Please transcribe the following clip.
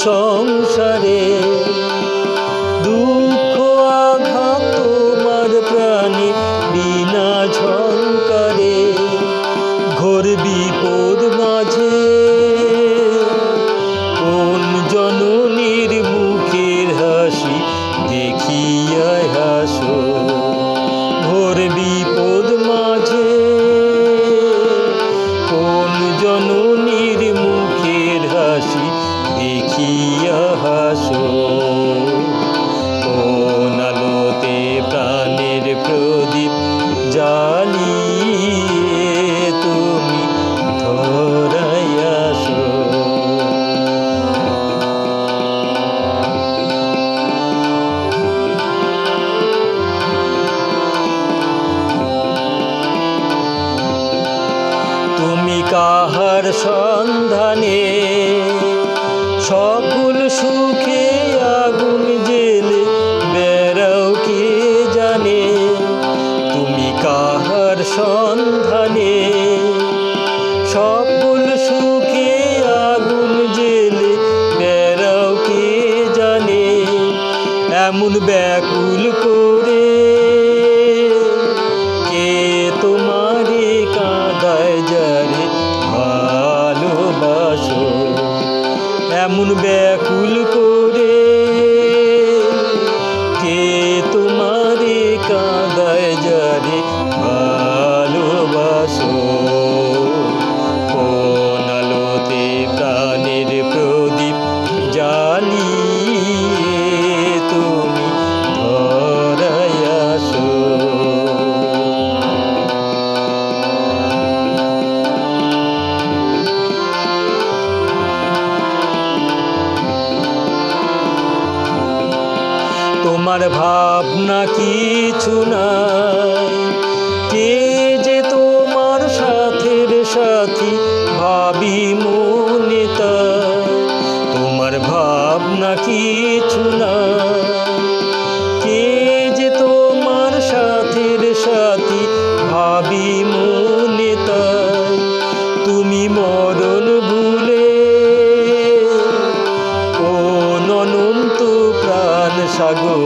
সংসারে দুঃখ আঘাত তোমার প্রাণে বিনা ঝংকারে ঘোর বিপদ মাঝে কোন জননীর মুখের হাসি দেখিয়া হাসো ঘোর বিপদ মাঝে কোন জননীর মুখের হাসি দেখিয়া হাসো কোন আলোতে প্রাণের প্রদীপ জ্বালিয়ে তুমি ধরাই আসো তুমি কাহার সন্ধানে সকল সুখে আগুন জেলে বেড়াও কে জানে তুমি কাহার সন্ধানে সকল সুখে আগুন জেলে বেড়াও কে জানে এমন ব্যাকুল করে কে তোমারে কাঁদায় যারে ভালোবাসো এমন ব্যাকুল করে কে তোমারে কাঁদায় যারে ভালোবাসো কোন আলোতে প্রাণের প্রদীপ জ্বালিয়ে তুমি ধরাই আসো তোমার ভাবনা কিছু নাই কে যে তোমার সাথের সাথী ভাবি মনে তাই তোমার ভাবনা কিছু নাই কে যে তোমার সাথের সাথী ভাবি মনে তাই তুমি মরণ ভুলে কোন অনন্ত প্রাণ সাগর